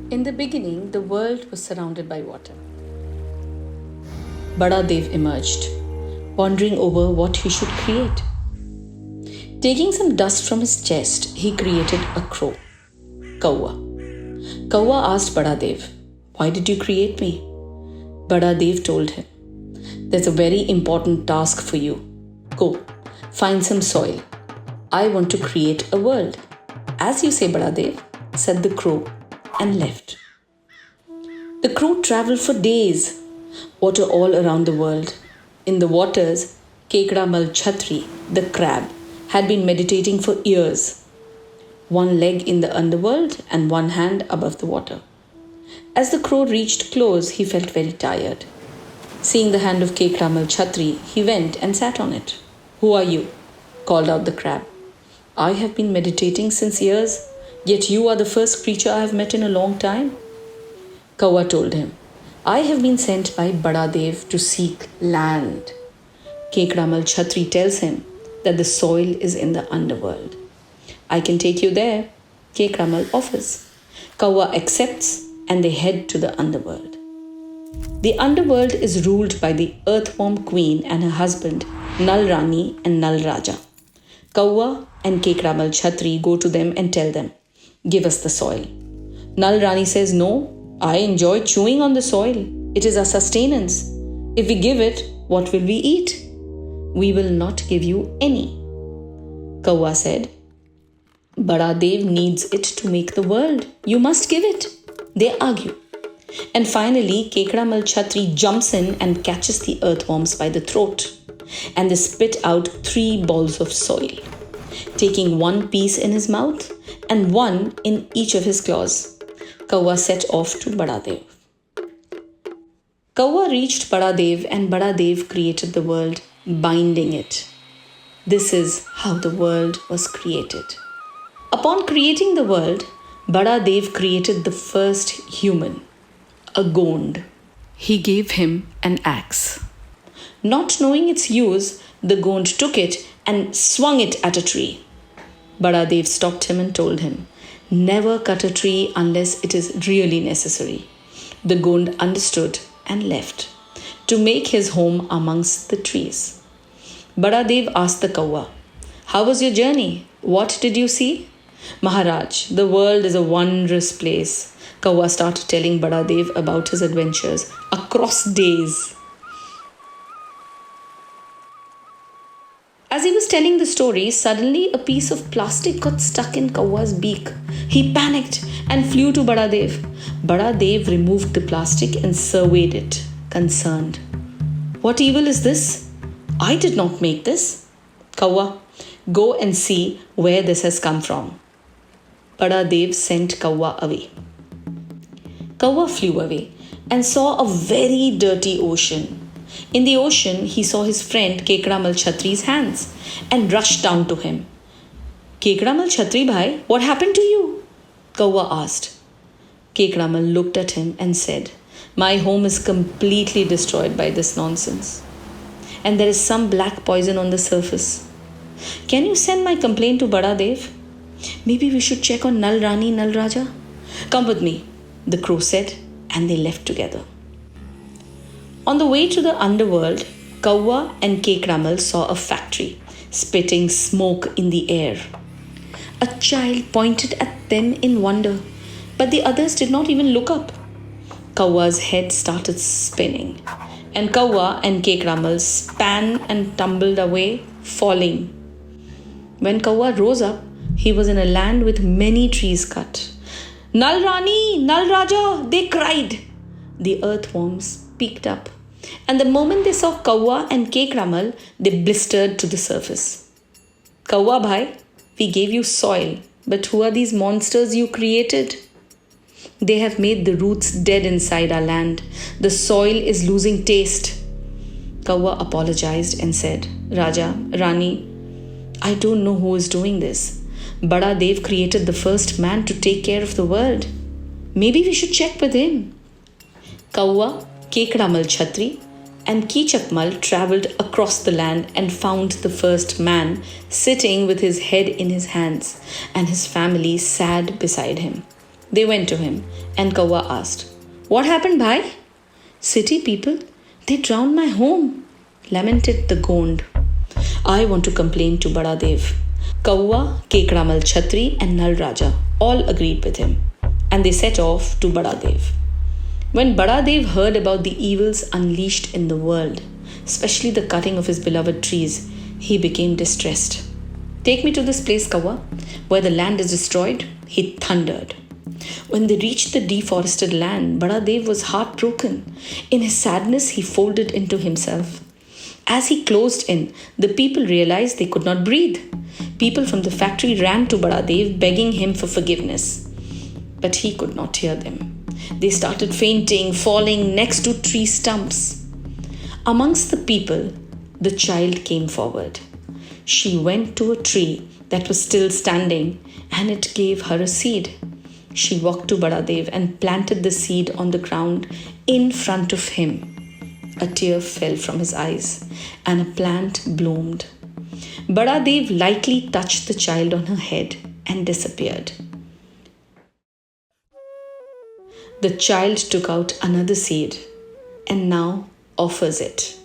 In the beginning, the world was surrounded by water. Bada Dev emerged, pondering over what he should create. Taking some dust from his chest, he created a crow, Kaua. Kaua asked Bada Dev, "Why did you create me?" Bada Dev told him, "There's a very important task for you. Go, find some soil. I want to create a world." "As you say, Bada Dev," said the crow, and left. The crow travelled for days, water all around the world. In the waters, Kekramal Chhatri, the crab, had been meditating for years, one leg in the underworld and one hand above the water. As the crow reached close, he felt very tired. Seeing the hand of Kekramal Chhatri, he went and sat on it. "Who are you?" called out the crab. "I have been meditating since years, yet you are the first creature I have met in a long time." Kaua told him, "I have been sent by Bada Dev to seek land." Kekramal Chhatri tells him that the soil is in the underworld. "I can take you there," Kekramal offers. Kaua accepts and they head to the underworld. The underworld is ruled by the earthworm queen and her husband, Nal Rani and Nal Raja. Kaua and Kekramal Chhatri go to them and tell them, "Give us the soil." Nal Rani says, "No, I enjoy chewing on the soil. It is our sustenance. If we give it, what will we eat? We will not give you any." Kaua said, "Bada Dev needs it to make the world. You must give it." They argue. And finally, Kekramal Chhatri jumps in and catches the earthworms by the throat. And they spit out 3 balls of soil, taking one piece in his mouth and one in each of his claws. Kaua set off to Bada Dev. Kaua reached Bada Dev and Bada Dev created the world, binding it. This is how the world was created. Upon creating the world, Bada Dev created the first human, a Gond. He gave him an axe. Not knowing its use, the Gond took it and swung it at a tree. Bada Dev stopped him and told him, "Never cut a tree unless it is really necessary." The Gond understood and left to make his home amongst the trees. Bada Dev asked the Kaua, "How was your journey? What did you see?" "Maharaj, the world is a wondrous place." Kaua started telling Bada Dev about his adventures across days. As he was telling the story, suddenly a piece of plastic got stuck in Kaua's beak. He panicked and flew to Bada Dev. Bada Dev removed the plastic and surveyed it, concerned. "What evil is this? I did not make this." "Kaua, go and see where this has come from." Bada Dev sent Kaua away. Kaua flew away and saw a very dirty ocean. In the ocean, he saw his friend Kekramal Chhatri's hands and rushed down to him. "Kekramal Chhatri bhai, what happened to you?" Kaua asked. Kekramal looked at him and said, "My home is completely destroyed by this nonsense. And there is some black poison on the surface. Can you send my complaint to Bada Dev? Maybe we should check on Nal Rani, Nal Raja." "Come with me," the crow said, and they left together. On the way to the underworld, Kaua and Kekramal saw a factory, spitting smoke in the air. A child pointed at them in wonder, but the others did not even look up. Kaua's head started spinning, and Kaua and Kekramal span and tumbled away, falling. When Kaua rose up, he was in a land with many trees cut. "Nal Rani, Nal Raja," they cried. The earthworms peeked up, and the moment they saw Kaua and Kekramal, they blistered to the surface. "Kaua bhai, we gave you soil, but who are these monsters you created? They have made the roots dead inside our land. The soil is losing taste." Kaua apologized and said, "Raja, Rani, I don't know who is doing this. Bada Dev created the first man to take care of the world. Maybe we should check with him." Kaua, Kekramal Chhatri, and Kichakmal travelled across the land and found the first man sitting with his head in his hands and his family sad beside him. They went to him, and Kawa asked, "What happened, bhai?" "City people, they drowned my home," lamented the Gond. "I want to complain to Badadev." Kawa, Kekramal Chhatri, and Nal Raja all agreed with him, and they set off to Badadev. When Badadev heard about the evils unleashed in the world, especially the cutting of his beloved trees, he became distressed. "Take me to this place, Kawa, where the land is destroyed," he thundered. When they reached the deforested land, Badadev was heartbroken. In his sadness, he folded into himself. As he closed in, the people realized they could not breathe. People from the factory ran to Badadev, begging him for forgiveness. But he could not hear them. They started fainting, falling next to tree stumps. Amongst the people, the child came forward. She went to a tree that was still standing, and it gave her a seed. She walked to Badadev and planted the seed on the ground in front of him. A tear fell from his eyes, and a plant bloomed. Badadev lightly touched the child on her head and disappeared. The child took out another seed and now offers it.